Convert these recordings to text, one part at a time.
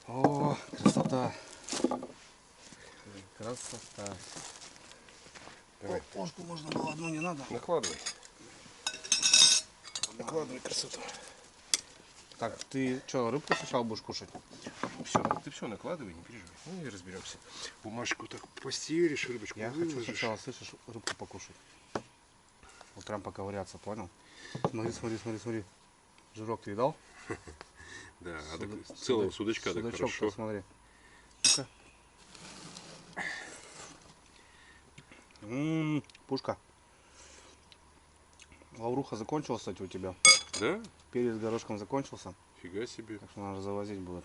О, красота. Красота. Давай. Ложку можно было, одну не надо. Накладывай. Накладывай красоту. Так, ты что, рыбку сначала будешь кушать? Все, ты все накладывай, не переживай. Ну и разберемся. Бумажку так постелишь, рыбочку Я выложишь. хочу сначала, слышишь, рыбку покушать. Вот прям поковыряться, понял? Смотри, смотри, смотри, смотри. Жирок ты видал? Да, а так целого судачка, так Судачок, хорошо. смотри. Ну-ка. Пушка. Лавруха закончилась, кстати, у тебя. Да? Перец с горошком закончился. Фига себе. Так что надо завозить будет.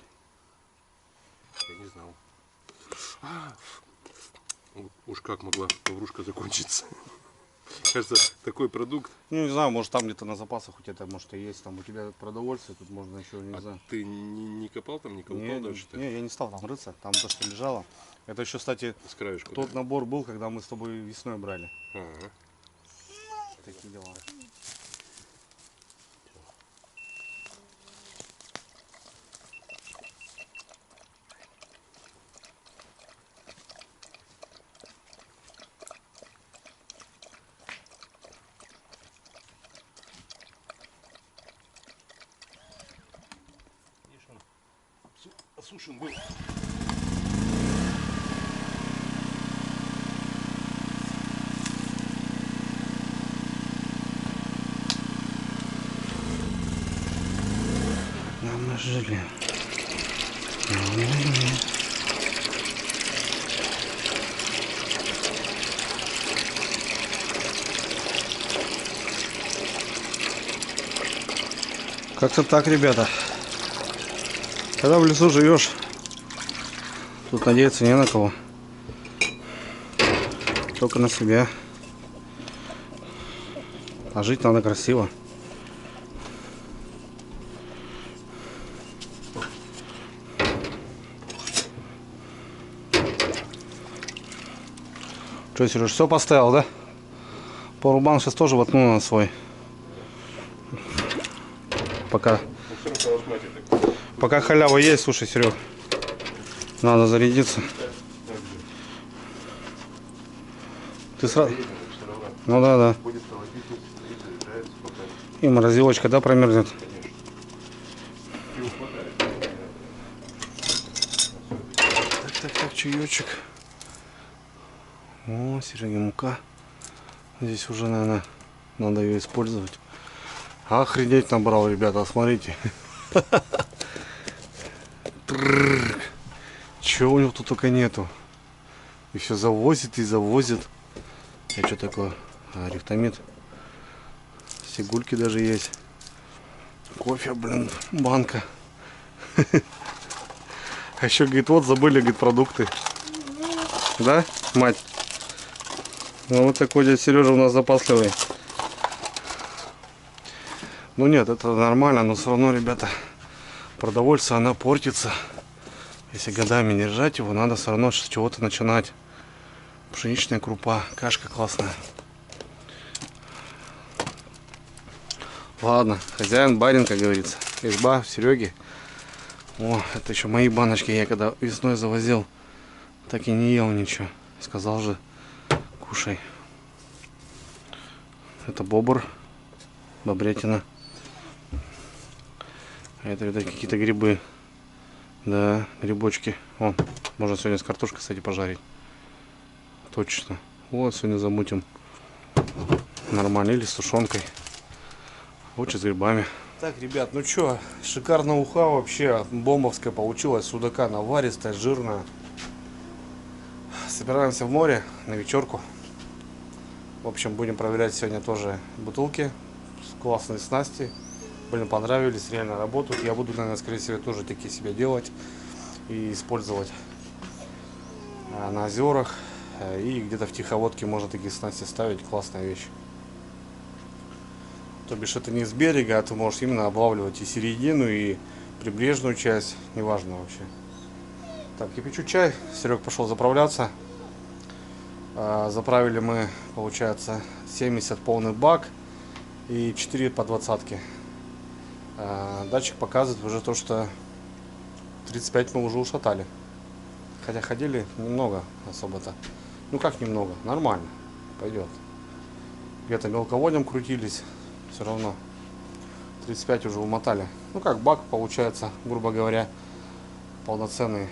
Я не знал. Уж как могла лаврушка закончиться. Кажется, такой продукт. Ну, не знаю, может там где-то на запасах у тебя, может, и есть. Там у тебя продовольствие, тут можно еще, не знаю. Ты не копал там, не колупал дальше-то? Не, я не стал там рыться, там то, что лежало. Это еще, кстати, С краешку, тот да? набор был, когда мы с тобой весной брали. Ага. Такие дела. Видишь, он осушен был. Нам нажили. Как-то так, ребята. Когда в лесу живешь, тут надеяться не на кого. Только на себя. А жить надо красиво. Что, Сереж, все поставил, да? Порубан сейчас тоже воткну на свой. Пока халява есть, слушай, Серег. Надо зарядиться. Ты сразу... Ну да. И морозилочка, да, промерзнет? Так, чаечек. О, Сереге мука. Здесь уже, наверное, надо ее использовать. Охренеть набрал, ребята, смотрите. Чего у него тут только нету. И все завозит и завозит. А что такое? Рихтомит. Сигульки даже есть. Кофе, блин, банка. А еще, говорит, вот забыли, говорит, продукты. Да, мать? Ну вот такой дядя Сережа у нас запасливый. Ну нет, это нормально, но все равно, ребята, продовольствие, она портится. Если годами не держать его, надо все равно с чего-то начинать. Пшеничная крупа, кашка классная. Ладно, хозяин барин, как говорится. Изба в Сереге. О, это еще мои баночки. Я когда весной завозил, так и не ел ничего. Сказал же, кушай. Это бобр, бобрятина. А это, видать, какие-то грибы. Да, грибочки. О, можно сегодня с картошкой, кстати, пожарить. Точно. Вот, сегодня замутим. Нормально. Или с тушенкой. Лучше с грибами. Так, ребят, ну что, шикарная уха вообще. Бомбовская получилась. Судака наваристая, жирная. Собираемся в море на вечерку. В общем, будем проверять сегодня тоже бутылки. Классные снасти. Блин, понравились, реально работают. Я буду, наверное, скорее всего, тоже такие себе делать и использовать на озерах. И где-то в тиховодке можно такие снасти ставить. Классная вещь. То бишь это не с берега, а ты можешь именно облавливать и середину, и прибрежную часть. Неважно вообще. Так, кипячу чай. Серег пошел заправляться. Заправили мы, получается, 70 полный бак и 4 по 20-ке. Датчик показывает уже то, что 35 мы уже ушатали. Хотя ходили немного особо-то. Ну как немного, нормально, пойдет. Где-то мелководьем крутились, все равно 35 уже умотали. Ну как бак получается, грубо говоря, полноценный,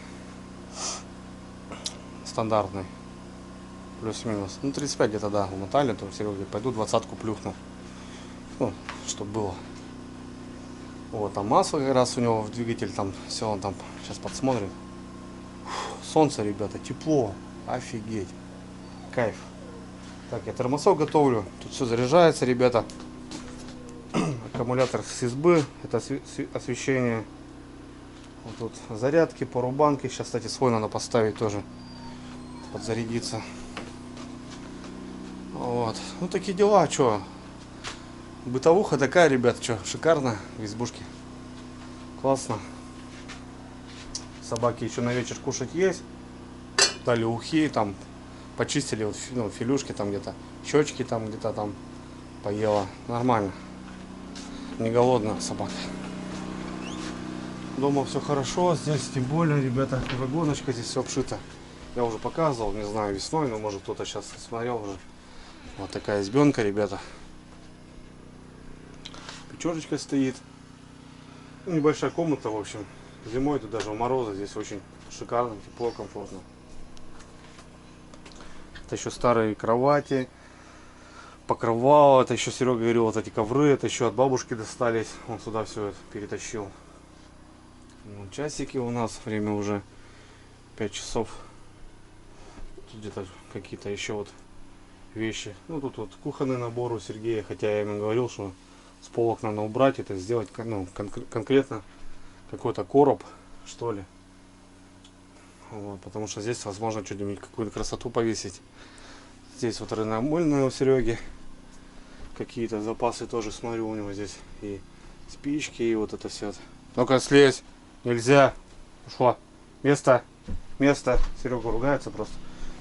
стандартный, плюс-минус. Ну 35 где-то, да, умотали, то Серега, пойду 20-ку плюхну, ну, чтобы было. Вот, там масло как раз у него в двигатель, там все, он там сейчас подсмотрит. Солнце, ребята, тепло, офигеть, кайф. Так, я термосок готовлю, тут все заряжается, ребята. Аккумулятор с избы, это освещение. Вот тут зарядки, порубанки, сейчас, кстати, свой надо поставить тоже, подзарядиться. Вот, ну такие дела, что, бытовуха такая, ребят, что, шикарно в избушке, классно. Собаки еще на вечер кушать есть, дали ухи, там почистили, ну, филюшки там где-то, щечки там где-то там поела, нормально, не голодная собака. Дома все хорошо, здесь тем более, ребята, вагоночка, здесь все обшито. Я уже показывал, не знаю, весной, но может кто-то сейчас смотрел уже. Вот такая избенка, ребята. Печёрочка стоит. Небольшая комната, в общем. Зимой тут даже в морозы здесь очень шикарно, тепло, комфортно. Это еще старые кровати, покрывало. Это еще Серега говорил, вот эти ковры, это еще от бабушки достались. Он сюда все это перетащил. Ну, часики у нас, время уже 5 часов. Тут где-то какие-то еще вот вещи. Ну тут вот кухонный набор у Сергея, хотя я ему говорил, что с полок надо убрать, это сделать, ну, конкретно какой-то короб, что ли. Вот, потому что здесь возможно что-нибудь, какую-то красоту повесить. Здесь вот рыномыльная у Сереги. Какие-то запасы тоже смотрю у него здесь. И спички, и вот это все. Ну-ка слезь. Нельзя. Ушла. Место. Место. Серега ругается просто.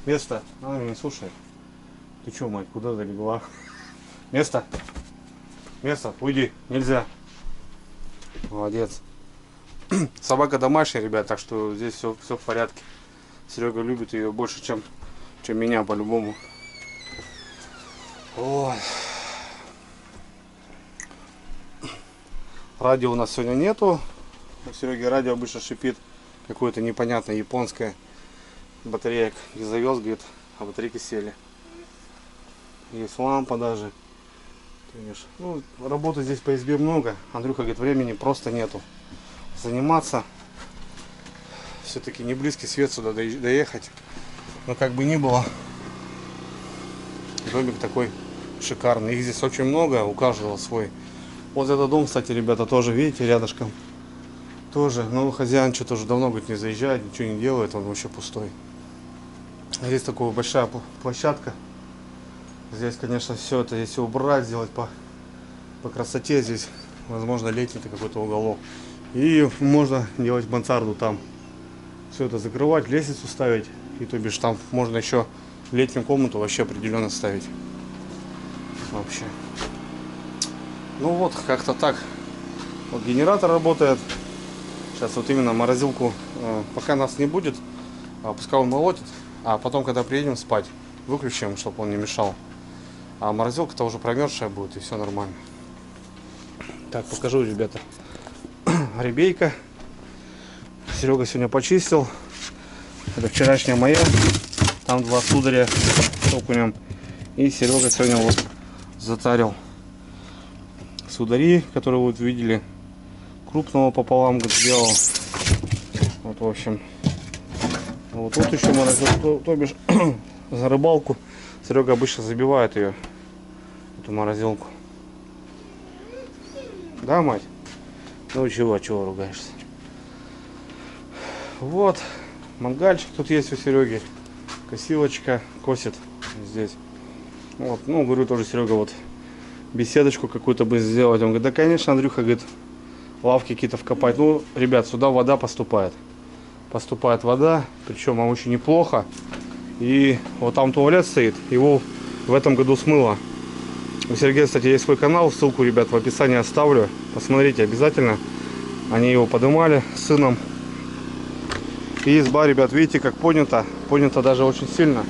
Место. Она меня не слушает. Ты че, мать, куда залегла? Место. Место. Уйди. Нельзя. Молодец. Собака домашняя, ребят, так что здесь все в порядке. Серега любит ее больше, чем меня, по-любому. Вот. Радио у нас сегодня нету. У Сереги радио обычно шипит. Какое-то непонятное японское. Батареек не завез, говорит, а батарейки сели. Есть лампа даже. Конечно. Ну, работы здесь по избе много. Андрюха говорит, времени просто нету заниматься. Все-таки не близкий свет сюда доехать. Но как бы ни было, домик такой шикарный. Их здесь очень много, у каждого свой. Вот этот дом, кстати, ребята, тоже, видите, рядышком. Тоже, но хозяин что-то уже давно, говорит, не заезжает, ничего не делает, он вообще пустой. Здесь такая большая площадка. Здесь, конечно, все это, если убрать, сделать по красоте, здесь, возможно, летний какой-то уголок. И можно делать мансарду там. Все это закрывать, лестницу ставить. И то бишь там можно еще летнюю комнату вообще определенно ставить. Вообще. Ну вот, как-то так. Вот генератор работает. Сейчас вот именно морозилку, пока нас не будет, пускай он молотит. А потом, когда приедем спать, выключим, чтобы он не мешал. А морозилка-то уже промерзшая будет, и все нормально. Так, покажу, ребята. Ребейка. Серега сегодня почистил. Это вчерашняя моя. Там 2 сударя с окунем. И Серега сегодня вот затарил судари, которые вот видели. Крупного пополам сделал. Вот, в общем. Вот тут еще морозилку, то бишь за рыбалку. Серега обычно забивает ее, эту морозилку. Да, мать? Ну чего ругаешься? Вот, мангальчик тут есть у Сереги. Косилочка косит здесь. Вот, ну, говорю тоже, Серега, вот беседочку какую-то бы сделать. Он говорит, да, конечно, Андрюха, говорит, лавки какие-то вкопать. Ну, ребят, сюда вода поступает. Поступает вода, причем очень неплохо. И вот там туалет стоит, его в этом году смыло. У Сергея, кстати, есть свой канал, ссылку, ребят, в описании оставлю. Посмотрите обязательно. Они его поднимали с сыном. И изба, ребят, видите, как поднята. Поднята даже очень сильно.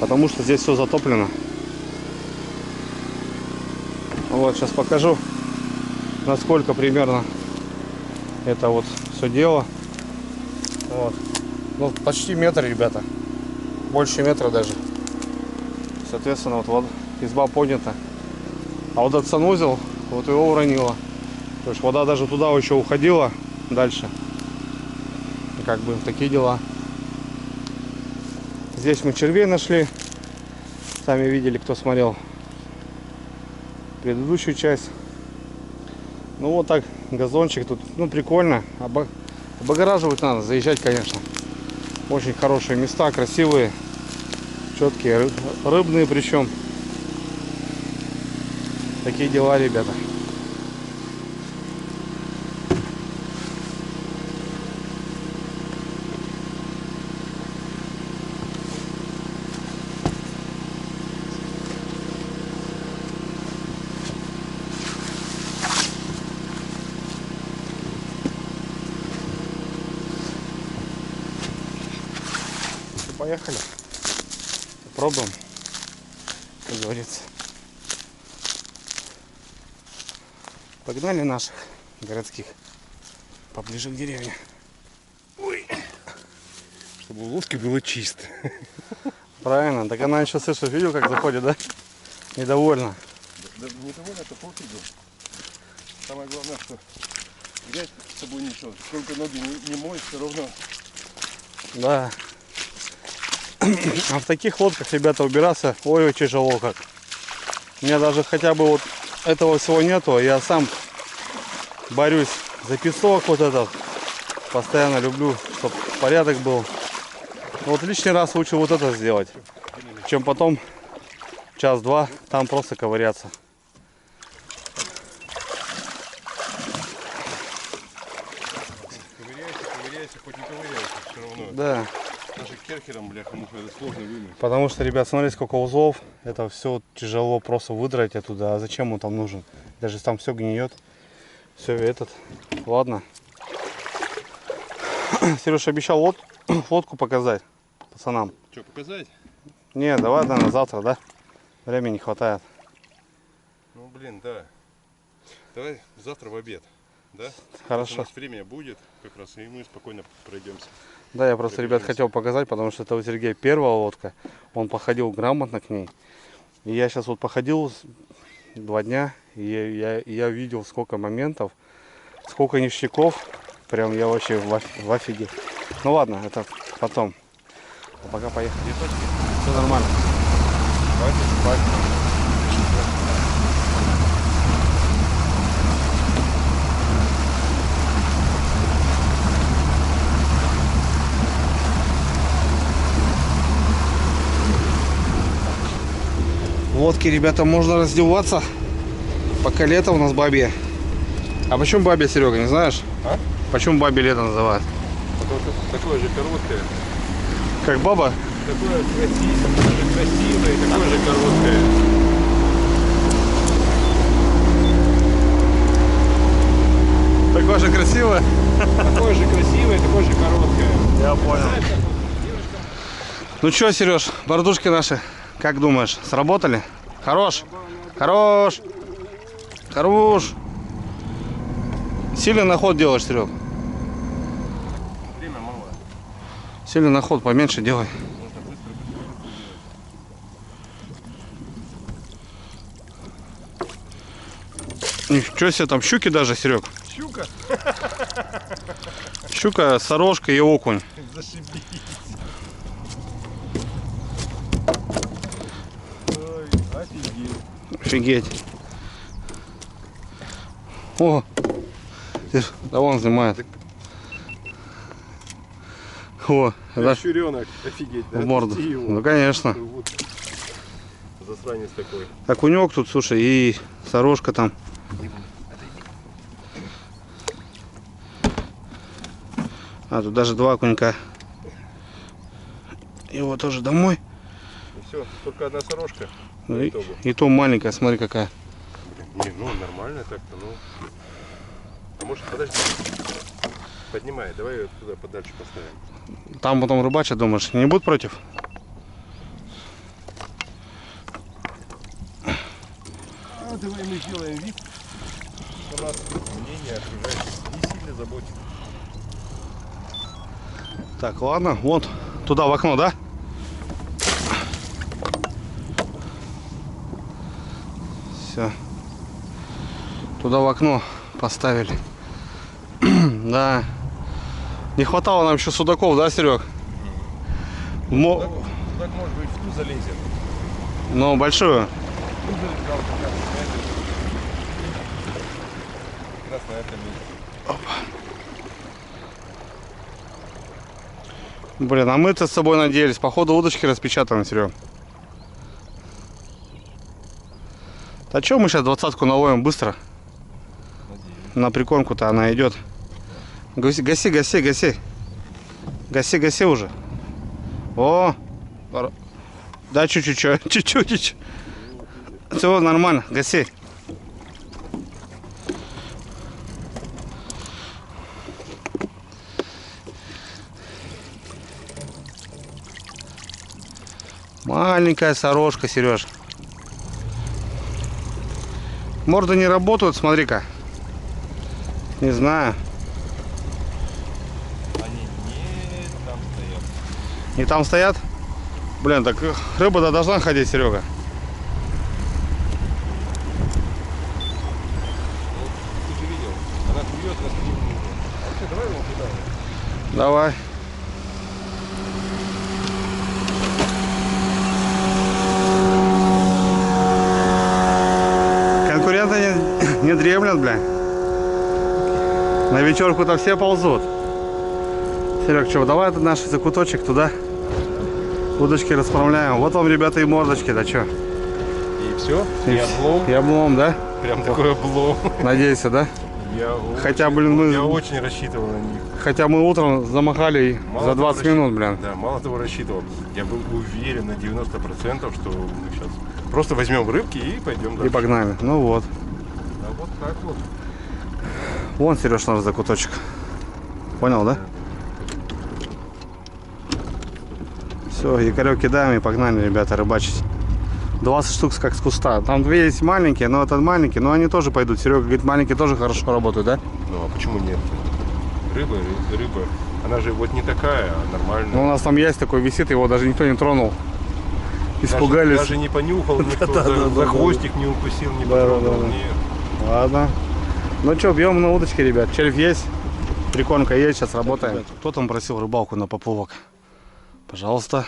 Потому что здесь все затоплено. Вот, сейчас покажу, насколько примерно это вот все дело. Вот. Ну, почти метр, ребята. Больше метра даже. Соответственно, вот изба поднята. А вот этот санузел, вот его уронило. То есть вода даже туда еще уходила дальше. И как бы такие дела. Здесь мы червей нашли. Сами видели, кто смотрел предыдущую часть. Ну вот так, газончик тут, ну прикольно. Облагораживать надо, заезжать, конечно. Очень хорошие места, красивые, четкие, рыбные причем. Такие дела, ребята. Поехали. Попробуем, как говорится. Погнали наших городских поближе к деревне. Ой. Чтобы у лодки было чисто. Правильно. Так она еще, слышишь, видел, как заходит, да? Недовольна. Да, недовольна, это пофигу. Самое главное, что грязь с собой ничего. Сколько ноги не моешь, все равно. Да. А в таких лодках, ребята, убираться ой, тяжело как. У меня даже хотя бы вот этого всего нету. Я сам борюсь за песок вот этот. Постоянно люблю, чтобы порядок был. Вот лишний раз лучше вот это сделать, чем потом час-два там просто ковыряться. Ковыряйся, хоть не ковыряйся, все равно. Да. Даже керхером, бляха-муха, это сложно вымыть. Потому что, ребят, смотрите, сколько узлов. Это все тяжело просто выдрать оттуда. А зачем он там нужен? Даже если там все гниет. Все, этот. Ладно. Сереж обещал лодку показать пацанам. Что, показать? Не, давай, наверное, завтра, да? Времени не хватает. Ну, блин, да. Давай завтра в обед, да? Хорошо. У нас время будет, как раз, и мы спокойно пройдемся. Да, я просто, ребят, хотел показать, потому что это у Сергея первая лодка. Он походил грамотно к ней. И я сейчас вот походил 2 дня, и я видел сколько моментов, сколько ништяков. Прям я вообще в офиге. Ну ладно, это потом. А пока поехали. Все нормально. Хватит. В лодке, ребята, можно раздеваться, пока лето у нас бабье. А почему бабье, Серега, не знаешь? А? Почему бабье лето называют? Потому что такое же короткое. Как баба? Такое красивое, такое же короткое. Такое же красивое? Такое же красивое, такое же короткое. Я понял. Ну что, Сереж, бордушки наши, как думаешь, сработали? Хорош? Хорош! Хорош! Сильно на ход делаешь, Серег? Время мало. Сильно на ход поменьше делай. Нужно быстро. Ничего себе, там щуки даже, Серег. Щука? Щука, сорожка и окунь. Зашибись. Ой, офигеть. Офигеть. О, да он снимает. О, да, Щуренок, офигеть, да? в морду. Отпусти его. Ну конечно. Вот. Засранец такой. Окунек тут, слушай, и сорожка там. А, тут даже 2 окунька. Его тоже домой. И все, только одна сорожка. Ну, и то маленькая, смотри какая. Не, ну нормально так-то, ну. А может, подожди. Поднимай, давай ее туда подальше поставим. Там потом рыбачат, думаешь, не будут против? Давай мы сделаем вид, что нас мнение окружающих не сильно заботит. Так, ладно, вот туда в окно, да? Все. Туда в окно поставили. Да. Не хватало нам еще судаков, да, Серег? Судак, может быть, в ту залезет. Ну, большую. Ту залезал как раз на этом месте. Блин, а мы-то с собой надеялись. Походу удочки распечатаны, Серег. А что мы сейчас 20-ку наловим быстро? Надеюсь. На прикормку-то она идет. Гаси, гаси, гаси, гаси. Гаси, гаси уже. О! Да, чуть-чуть, чуть-чуть. Все нормально, гаси. Маленькая сорожка, Сереж. Морды не работают, смотри-ка. Не знаю. Они не там стоят. Не там стоят? Блин, так рыба-то должна ходить, Серега. Ты же видел, она клюет на спину. Вообще, давай его туда. Давай. Конкуренты не дремлят, бля. На вечерку-то все ползут. Серег, что, давай наш закуточек туда. Удочки расправляем. Вот вам, ребята, и мордочки, да что? И все? И облом? И облом, да? Прям такой облом. Надеюсь, да? Хотя, блин, Я мы... очень рассчитывал на них. Хотя мы утром замахали и Мало за того 20 минут, блин. Да, мало того рассчитывал. Я был уверен на 90%, что мы сейчас просто возьмем рыбки и пойдем дальше. И погнали. Ну вот. А вот так вот. Вон, Сереж, наш закуточек. Понял, да? Все, якорек кидаем и погнали, ребята, рыбачить. 20 штук как с куста. Там две есть маленькие, но этот маленький, но они тоже пойдут. Серега говорит, маленькие тоже хорошо работают, да? Ну а почему нет? Рыба, она же вот не такая, а нормальная. Ну, у нас там есть такой висит, его даже никто не тронул. Испугались. Даже не понюхал, никто за хвостик не укусил, не потрогал. Нет. Ладно. Ну что, бьем на удочке, ребят. Червь есть, прикормка есть, сейчас работаем. Кто там просил рыбалку на поплавок? Пожалуйста.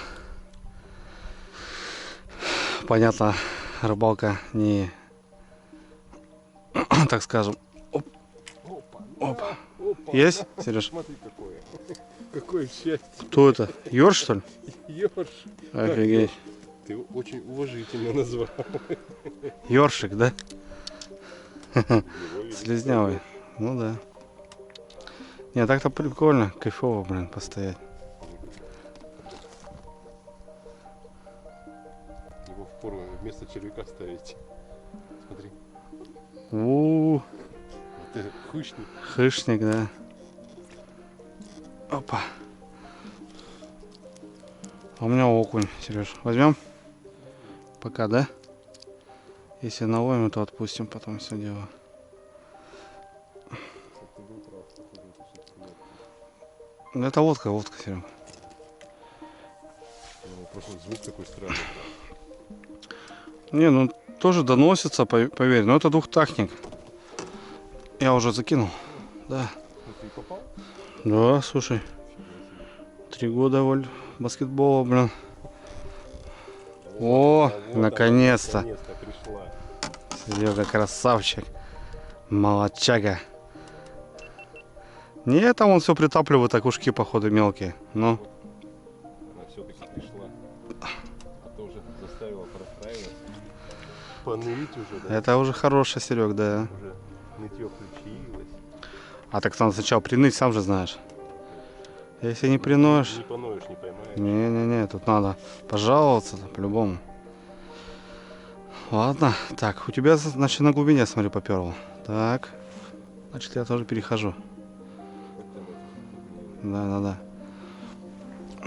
Понятно, рыбалка не, так скажем. Оп. Оп. Есть, Сереж? Смотри, какое счастье. Кто это? Ёрш, что ли? Ёрш. Офигеть. Ты очень уважительно назвал. Ёршик, да? Слизнявый. Ну да. Не, так-то прикольно, кайфово, блин, постоять. Его впору вместо червяка ставить. Смотри. У-у-у. Это хищник. Хищник, да. Опа. А у меня окунь, Сереж. Возьмем? Пока, да? Если наловим, то отпустим потом все дело. Это водка, Серега. Просто звук такой странный. Не, ну тоже доносится, поверь. Но это двухтактник. Я уже закинул. Да. Ты попал? Да, слушай. 3 года баскетбола, блин. О, наконец-то. Наконец-то пришла. Серега красавчик. Молодчага. Не, там он все притапливает, окушки, походу, мелкие. Ну. Она все-таки пришла. А то уже заставила простраиваться. Поныть уже, да? Это уже хороший, Серег, да. Уже нытье включилось. А так надо сначала приныть, сам же знаешь. Если не приноешь... Не поноешь, не поймаешь. Не-не-не, тут надо пожаловаться по-любому. Ладно, так, у тебя, значит, на глубине, смотри, поперло. Так, значит, я тоже перехожу. Да.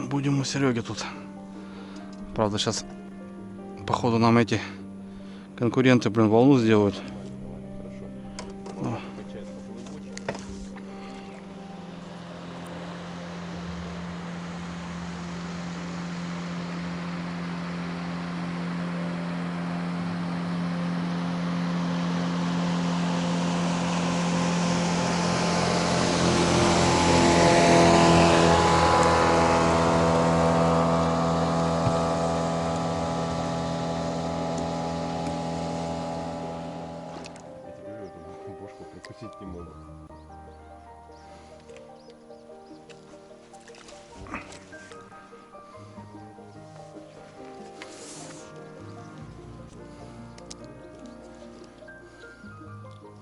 Будем у Сереги тут. Правда, сейчас, походу, нам эти конкуренты, блин, волну сделают. Бошку прикусить не могу.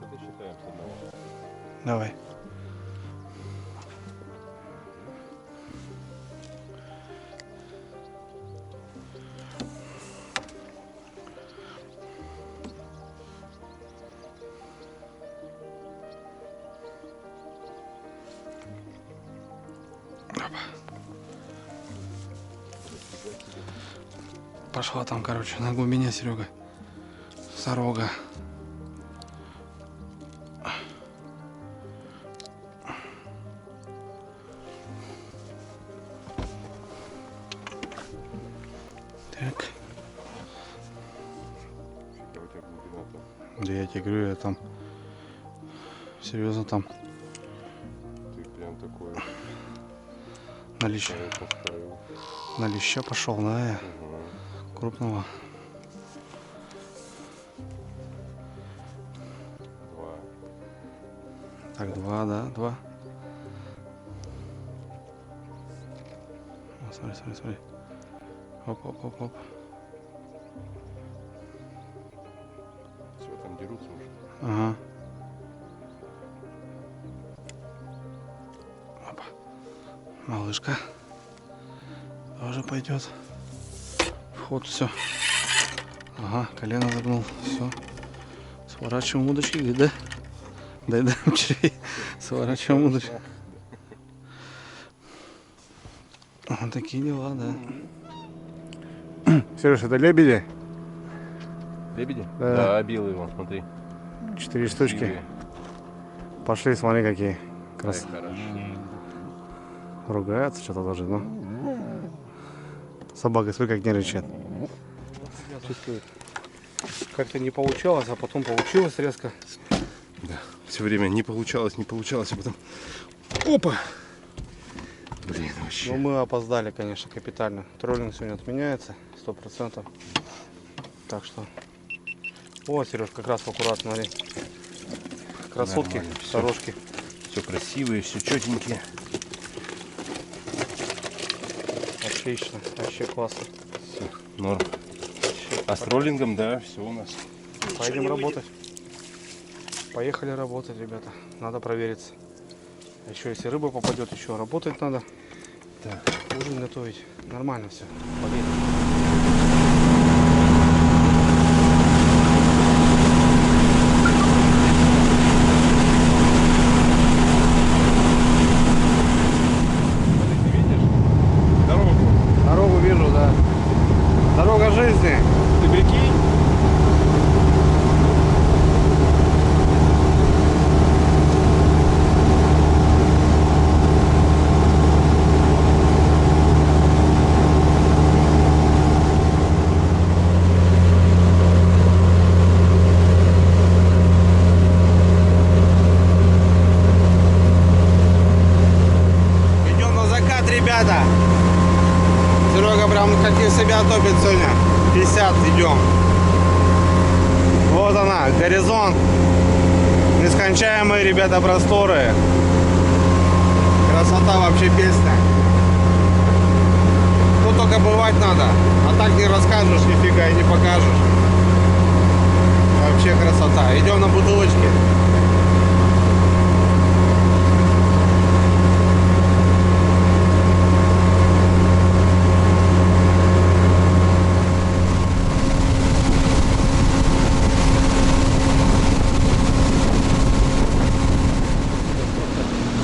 Это считаем с одного. Давай. Пошла там, короче, на глубине, Серега. Сорога. Так. Какая у тебя глубина-то? Да я тебе говорю, я там серьезно там Ты прям такой на леща, поставил. на леща пошел, да, я Угу. крупного. 2. Так, 2, да, 2. О, смотри. Оп. Все, там дерутся уже. Ага. Опа. Малышка. Тоже пойдет. Вход, все. Ага, колено загнул. Все. Сворачиваем удочки, да? Да, червей. Сворачиваем удочки. Вот такие дела, да. Сереж, это лебеди? Лебеди? Да. Да, белые вон, смотри. 4 штучки. Красивые. Пошли, смотри, какие. Крас... Ай, хорошо. Ругаются что-то даже, ну. Собака, смотри, как нервничает. Чувствует. Как-то не получалось, а потом получилось резко. Да, все время не получалось, а потом... Опа! Блин, вообще. Ну, мы опоздали, конечно, капитально. Троллинг сегодня отменяется, 100%. Так что... О, Сереж, как раз аккуратно, смотри. Красотки, Нормально, всё. сорожки. Все красивые, все четенькие. Отлично, вообще классно. Все, норм. А с роллингом, да, все у нас. Пойдем работать. Поехали работать, ребята. Надо провериться. А еще если рыба попадет, еще работать надо. Так. Ужин готовить. Нормально все. Поверь. Ты видишь? Дорогу. Дорогу вижу, да. Дорога жизни. Ты прикинь? Идем на закат, ребята. Серега прям как из себя топит сегодня. 50 идем. Вот она, горизонт. Нескончаемые, ребята, просторы. Красота вообще песня. Тут только бывать надо. А так не расскажешь нифига и не покажешь. Вообще красота. Идем на бутылочке.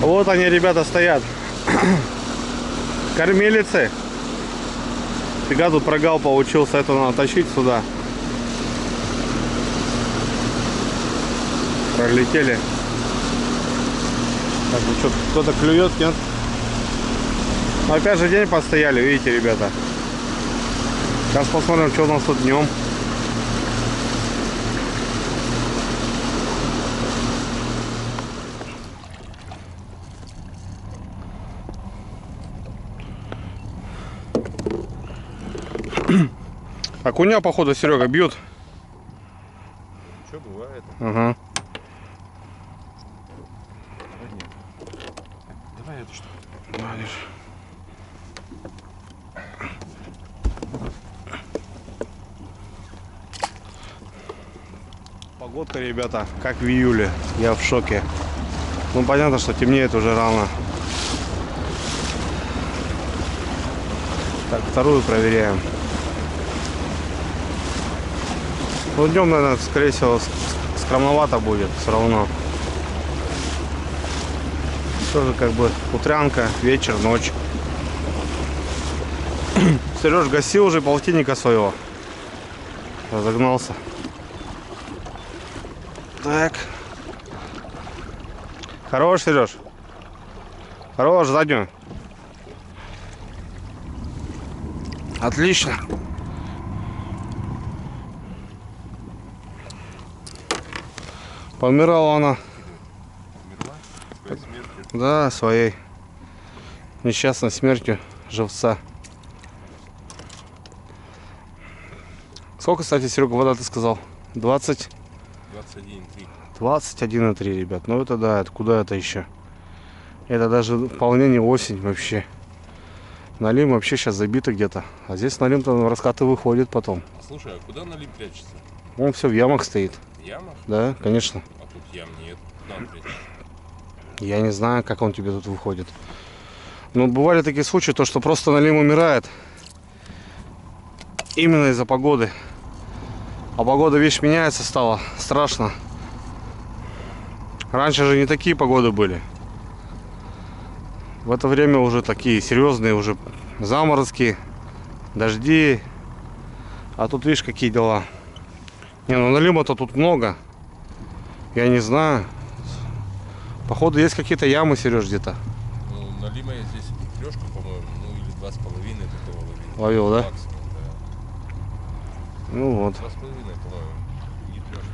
Вот они, ребята, стоят. Кормилицы. Фига тут прогал получился, это надо тащить сюда. Пролетели. Так, ну что, кто-то клюет, нет? Ну, опять же день постояли, видите, ребята. Сейчас посмотрим, что у нас тут днем. Окуня, походу, Серега, бьют. Что бывает? Ага. Давай эту штуку. Погодка, ребята, как в июле. Я в шоке. Ну, понятно, что темнеет уже рано. Так, вторую проверяем. Ну, днем, наверное, скорее всего, скромновато будет все равно. Тоже как бы утрянка, вечер, ночь. Сереж гасил уже полтинника своего. Разогнался. Так. Хорош, Сереж. Хорош, заднюю. Отлично. Помирала она. Умерла? Своей смертью? Да, своей несчастной смертью живца. Сколько, кстати, Серега, вода ты сказал? 20? 21,3. 21,3, ребят. Ну это да, это куда это еще? Это даже вполне не осень вообще. Налим вообще сейчас забито где-то. А здесь налим-то раскаты выходит потом. Слушай, а куда налим прячется? Он все в ямах стоит. В ямах? Да, конечно. А тут ям нет. Куда он прячется? Я не знаю, как он тебе тут выходит. Но бывали такие случаи, то что просто налим умирает. Именно из-за погоды. А погода, видишь, меняется стала. Страшно. Раньше же не такие погоды были. В это время уже такие серьезные уже заморозки, дожди. А тут видишь, какие дела. Не, ну налима-то тут много. Я не знаю. Походу есть какие-то ямы, Сереж, где-то. Ну, налима я здесь трешку, по-моему, ну или 2,5 такого ловил. Ловил, да? Максимум, да. Ну вот. 2,5, по-моему, не трешка.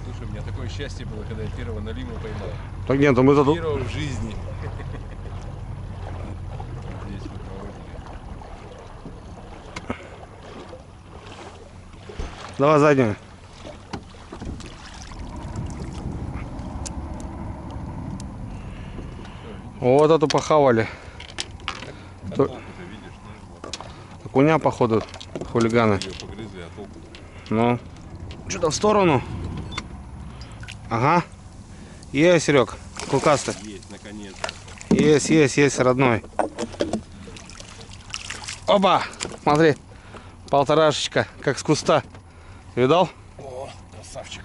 Слушай, у меня такое счастье было, когда я первого налима поймал. Так нет, мы тут... Первого в жизни. Здесь вот на озере. Давай заднюю. Вот эту похавали. А толку-то видишь, ну вот. Окуня, походу, хулиганы. Ее погрызли, а толку. Ну, что-то в сторону. Ага. Есть, Серег, клыкастый. Есть, наконец. Есть, родной. Опа, смотри, полторашечка, как с куста. Видал? О, красавчик.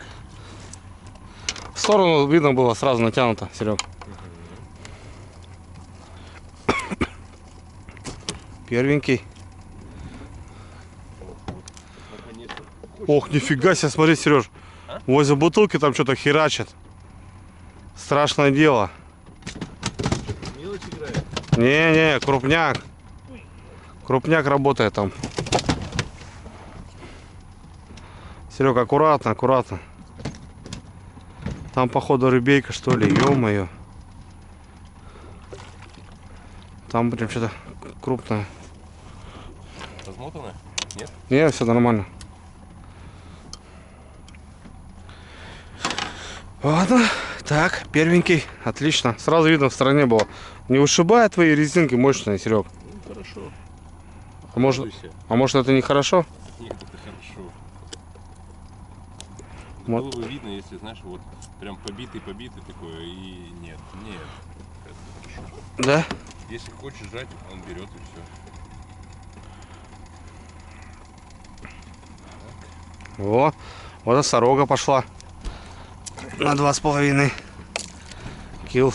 В сторону видно было, сразу натянуто, Серег. Первенький. Наконец-то. Ох, нифига себе, смотри, Сереж. Возле бутылки там что-то херачит. Страшное дело. Мелочь играет. Не, крупняк. Крупняк работает там. Серег, аккуратно, аккуратно. Там, походу, рыбейка, что ли. Ё-моё. Там прям что-то крупное. Размотано? Нет? Не, все нормально. Ладно, так, первенький, отлично. Сразу видно, в стороне было. Не вышибает твои резинки мощные, Серег. Ну, хорошо. А может это не хорошо? Нет, это хорошо. Вот. Было бы видно, если, знаешь, вот прям побитый такой, и нет, это хорошо. Да? Если хочешь жать, он берет и все. Во, вот носорога пошла. На 2,5 килл.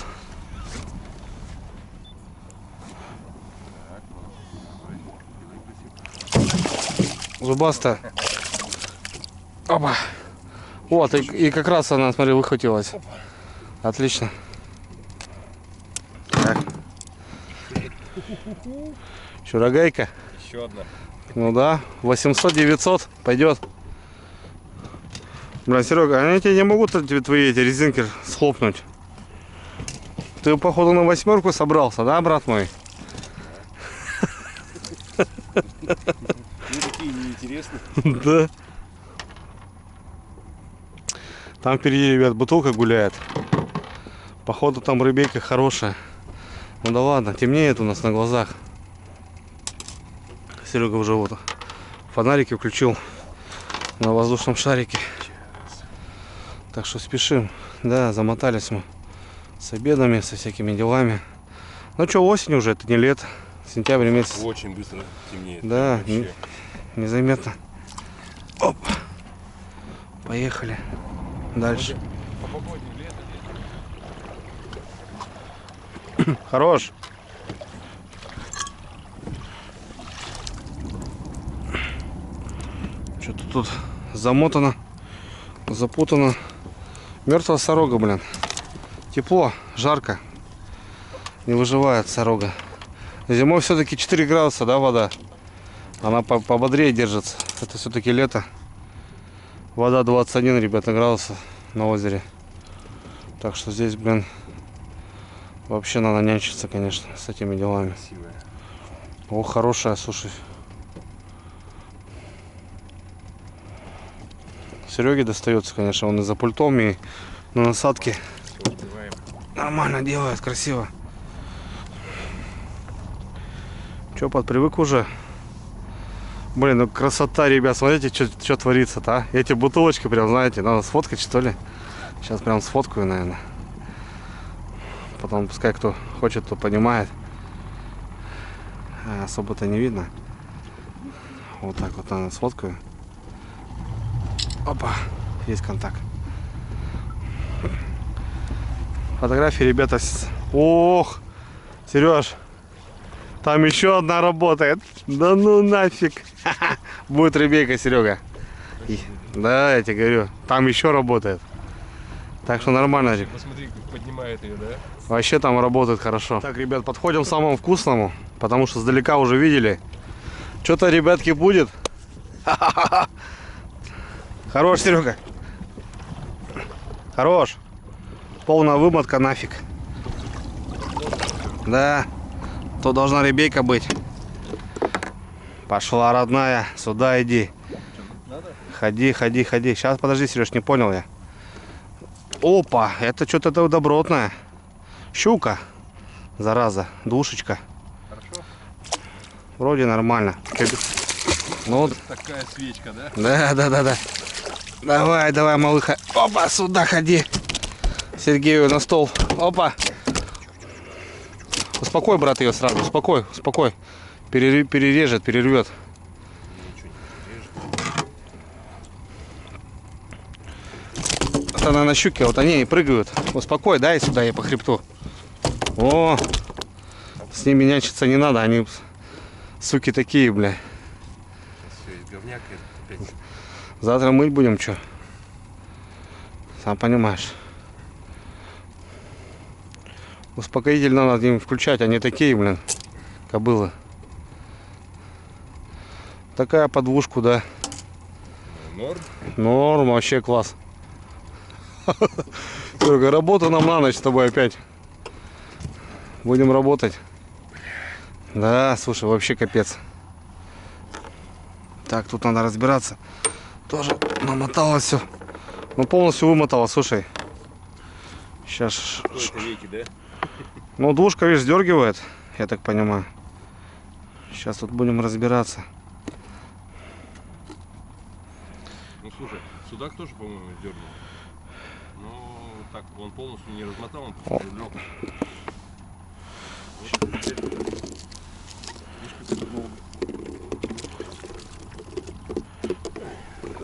Зубастая. Опа. Вот, и как раз она, смотри, выхватилась. Отлично. Так. Чурагайка. Еще одна. Ну да, 800-900 пойдет. Бля, Серега, они тебе не могут тебе твои эти резинки схлопнуть. Ты, походу, на 8 собрался, да, брат мой? Вы такие неинтересные. Да. Там впереди, ребят, бутылка гуляет. Походу, там рыбейка хорошая. Ну да ладно, темнеет у нас на глазах. Серега уже вот фонарики включил на воздушном шарике. Так что спешим. Да, замотались мы с обедами, со всякими делами. Ну что, осень уже, это не лето. Сентябрь месяц. Очень быстро темнеет. Да, незаметно. Оп. Поехали. Дальше. По погоде лето. Хорош. Что-то тут замотано, запутано. Мертвая сорога, блин. Тепло, жарко. Не выживает сорога. Зимой все-таки 4 градуса, да, вода. Она пободрее держится. Это все-таки лето. Вода 21, ребята, градусов на озере. Так что здесь, блин, вообще надо нянчиться, конечно, с этими делами. Красивая. О, хорошая, слушай. Сереге достается, конечно, он и за пультом, и на насадке. Нормально делает, красиво. Че, подпривык уже? Блин, ну красота, ребят, смотрите, что творится-то, а? Эти бутылочки прям, знаете, надо сфоткать, что ли? Сейчас прям сфоткаю, наверное. Потом, пускай кто хочет, то понимает. Особо-то не видно. Вот так вот, наверное, сфоткаю. Опа, есть контакт. Фотографии, ребята. Ох, Сереж, там еще одна работает. Да ну нафиг. Будет рыбейка, Серега. Да, я тебе говорю, там еще работает. Так что нормально. Посмотри, как поднимает ее, да? Вообще там работает хорошо. Так, ребят, подходим к самому вкусному, потому что сдалека уже видели. Что-то, ребятки, будет. Хорош, Серега. Хорош. Полная вымотка нафиг. Да. То должна ребейка быть. Пошла, родная. Сюда иди. Ходи, ходи, ходи. Сейчас, подожди, Сереж, не понял я. Опа, это что-то добротное. Щука. Зараза. Душечка. Хорошо. Вроде нормально. Ну вот. Такая свечка, да? Да. Давай, давай, малыха. Опа, сюда ходи. Сергею на стол. Опа. Успокой, брат, ее сразу. Успокой. Перережет, перервет. Вот она на щуке, вот они и прыгают. Успокой, дай сюда ей по хребту. О, с ними нянчиться не надо, они суки такие, бля. Все, из говняка опять. Завтра мыть будем, что? Сам понимаешь. Успокоитель надо им включать, они такие, блин, кобылы. Такая подвушку, да. Норм? Норм, вообще класс. Только работа нам на ночь с тобой опять. Будем работать. Да, слушай, вообще капец. Так, тут надо разбираться. Тоже намотало все. Ну, полностью вымотало, слушай. Сейчас. Это веки, да? Ну, двушка, видишь, сдергивает, я так понимаю. Сейчас тут будем разбираться. Ну, слушай, судак тоже, по-моему, сдернул. Ну, так, он полностью не размотал, он просто лег.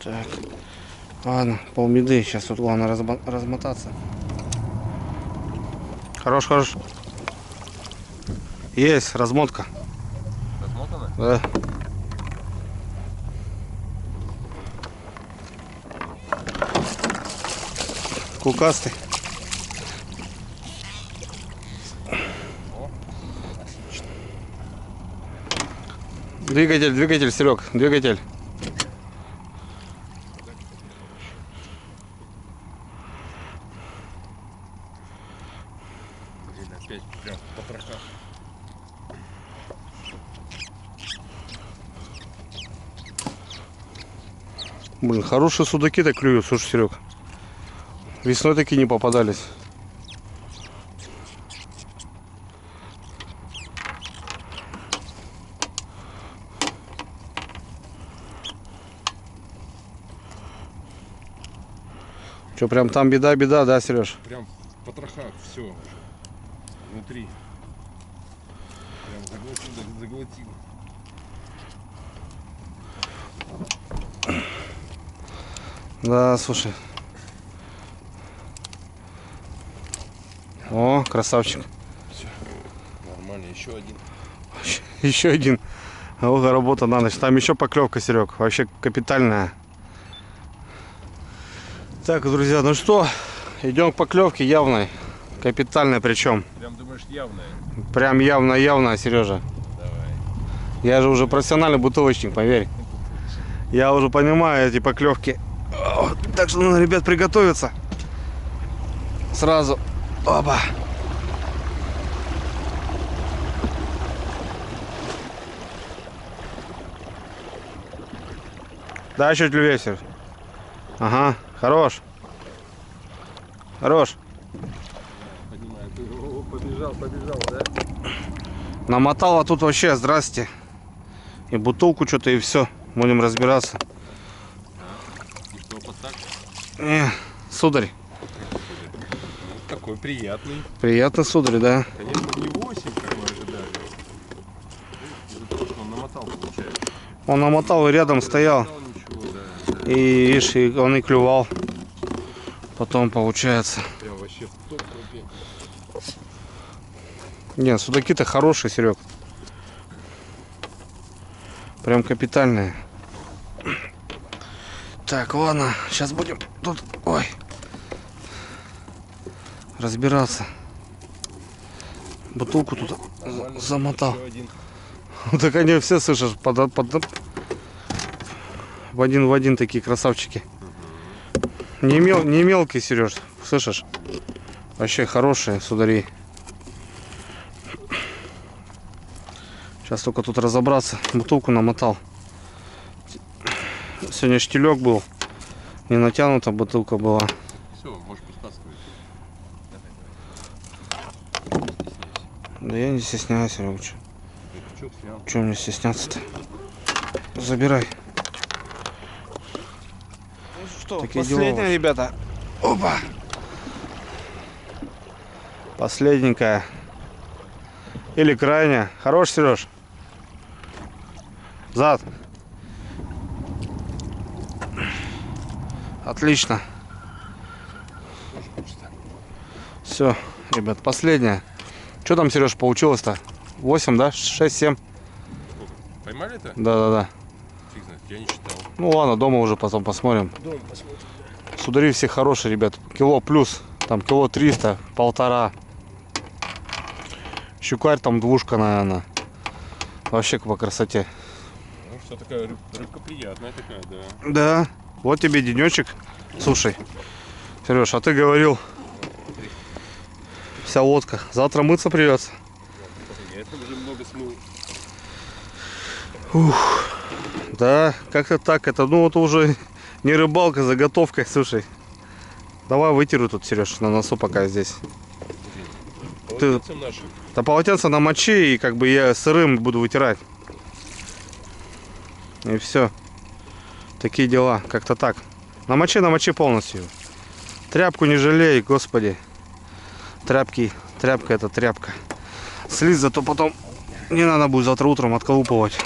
Так, ладно, полбеды. Сейчас тут главное размотаться. Хорош. Есть размотка. Размотано? Да. Кукастый. Двигатель, двигатель, Серег, двигатель. Блин, опять прям в потрохах. Блин, хорошие судаки-то клюют, слушай, Серег. Весной такие не попадались. Что, прям там беда, да, Сереж? Прям в потрохах все внутри. Прям заглотил. Да, слушай. О, красавчик. Все, нормально, еще один. Еще один. Ого, работа на ночь. Там еще поклевка, Серег. Вообще капитальная. Так, друзья, ну что, идем к поклевке явной. Капитальной причем. Прям думаешь явное? Прям явно, Сережа. Давай. Я же уже профессиональный бутылочник, поверь. Я уже понимаю эти поклевки. О, так что надо, ребят, приготовиться. Сразу. Опа. Да, чуть левее, Сереж. Ага, хорош. Хорош. Понимаю, ты побежал, да? Намотала тут вообще, здрасте. И бутылку что-то, и все. Будем разбираться. И что, вот так? Сударь. Вот такой приятный. Приятно, сударь, да. Конечно, не 8, как мы ожидали. Из-за того, что он намотал, получается. Он намотал и рядом стоял. Ничего, да. И видишь, и он и клювал. Потом получается. Прям вообще в топ вообще. Нет, судаки-то хорошие, Серег. Прям капитальные. Так, ладно, сейчас будем тут, ой, разбираться. Бутылку тут замотал. Еще один. Так они все, слышишь, в один такие красавчики. Не мелкие, Сереж, слышишь? Вообще хорошие судари. Сейчас только тут разобраться. Бутылку намотал. Сегодня штилек был. Не натянута бутылка была. Все, можешь подтаскивать. Да я не стесняюсь, Серег. Крючок снял. Чего мне стесняться-то? Забирай. Ну что, Такие последняя, дела. ребята. Опа! Последненькая. Или крайняя. Хорош, Сереж. Зад. Отлично. Все, ребят, последняя. Что там, Сереж, получилось-то? 8, да? 6, 7? Поймали это? Да. Фиг знает, я не считал. Ну ладно, дома уже потом посмотрим. Дома посмотрим. Судари все хорошие, ребят. Кило плюс. Там кило 300, 1,5. Щукарь там двушка, наверное. Вообще по красоте. Ну что, такая рыбка приятная такая, да. Да. Вот тебе денечек. Слушай, Сереж, а ты говорил, вся лодка. Завтра мыться придется. Я это уже много смыл. Да, как-то так. Это, ну, вот уже не рыбалка, заготовка. Слушай, давай вытеру тут, Сереж, на носу пока здесь. Полотенцем нашим. Да полотенце намочи, и как бы я сырым буду вытирать. И все. Такие дела, как-то так. Намочи полностью. Тряпку не жалей, господи. Тряпка это тряпка. Слизь зато потом не надо будет завтра утром отколупывать.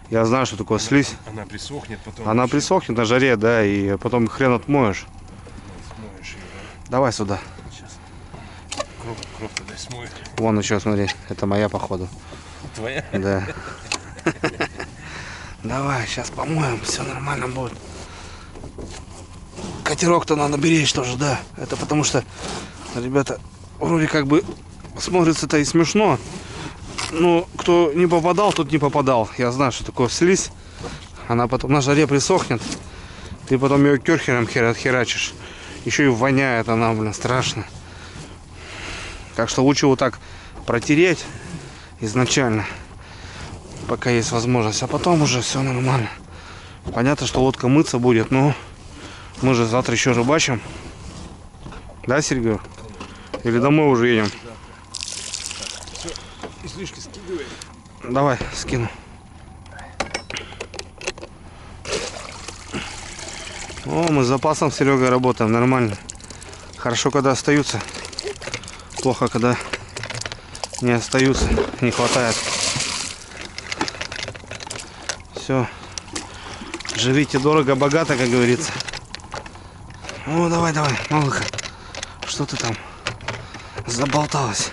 Я знаю, что такое слизь. Она присохнет потом. Она вообще. присохнет на жаре, да, и потом хрен отмоешь. Смоешь ее, да? Давай сюда. Сейчас. Кровь тогда смоет. Вон еще, смотри, это моя, походу. Твоя? Да. Давай, сейчас помоем, все нормально будет. катерок-то надо беречь тоже, да. Это потому что, ребята, вроде как бы смотрится-то и смешно. Но кто не попадал, тот не попадал. Я знаю, что такое слизь. Она потом на жаре присохнет. Ты потом ее керхером отхерачишь. Еще и воняет она, блин, страшно. Так что лучше вот так протереть изначально, пока есть возможность. А потом уже все нормально. Понятно, что лодка мыться будет, но мы же завтра еще рыбачим. Да, Сергей? Или домой уже едем? Все, излишки скидывай. Давай, скину. О, мы с запасом с Серегой работаем, нормально. Хорошо, когда остаются. Плохо, когда не остаются, не хватает. Все. Живите дорого, богато, как говорится. О, давай, давай, малыха. Что ты там? Заболталась.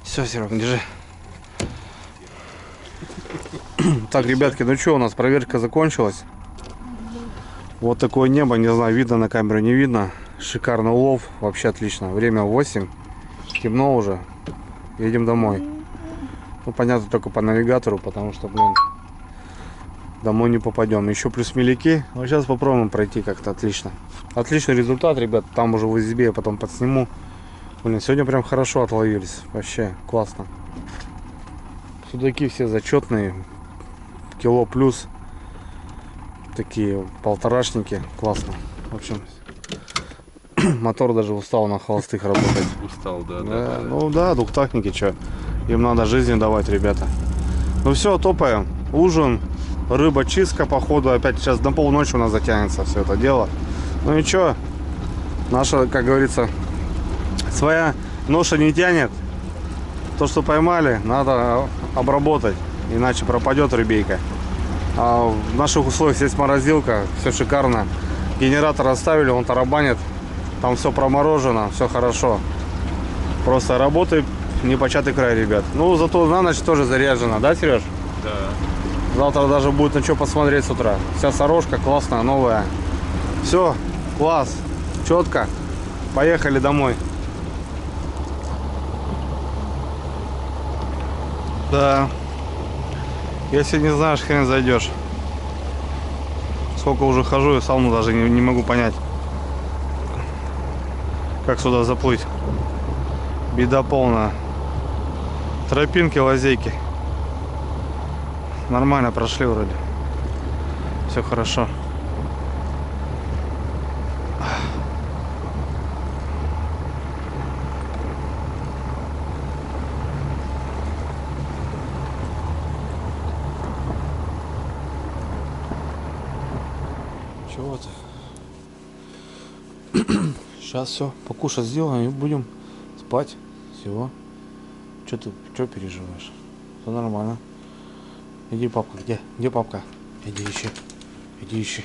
Все, Серег, держи. Так, ребятки, ну что, у нас проверка закончилась. Вот такое небо, не знаю, видно на камеру, не видно. Шикарный улов, вообще отлично. Время 8, темно уже. Едем домой. Ну, понятно, только по навигатору, потому что, блин, домой не попадем. Еще плюс меляки. Ну, сейчас попробуем пройти как-то отлично. Отличный результат, ребят. Там уже в избе я потом подсниму. Блин, сегодня прям хорошо отловились. Вообще классно. Судаки все зачетные. Кило плюс. Такие полторашники. Классно. В общем, мотор даже устал на холостых работать. Устал, да. Ну да, двухтактники, что. Им надо жизни давать, ребята. Ну все, топаем. Ужин, рыба, чистка, походу. Опять сейчас до полночи у нас затянется все это дело. Ну ничего. Наша, как говорится, своя ноша не тянет. То, что поймали, надо обработать. Иначе пропадет рыбейка. А в наших условиях есть морозилка. Все шикарно. Генератор оставили, он тарабанит. Там все проморожено, все хорошо. Просто работай непочатый край, ребят. Ну, зато на ночь тоже заряжена, да, Сереж? Да. Завтра даже будет на что посмотреть с утра. Вся сорожка классная, новая. Все, класс, четко. Поехали домой. Да. Если не знаешь, хрен зайдешь. Сколько уже хожу, и сам даже не могу понять, как сюда заплыть. Беда полная. Тропинки, лазейки. Нормально прошли вроде. Все хорошо. Чего ты? Сейчас все, покушать сделаем и будем спать. Всего. Что ты, что переживаешь? Все нормально. Иди, папка, где? Где папка? Иди ищи. Иди ищи.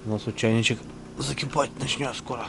У нас тут чайничек закипать начнет скоро.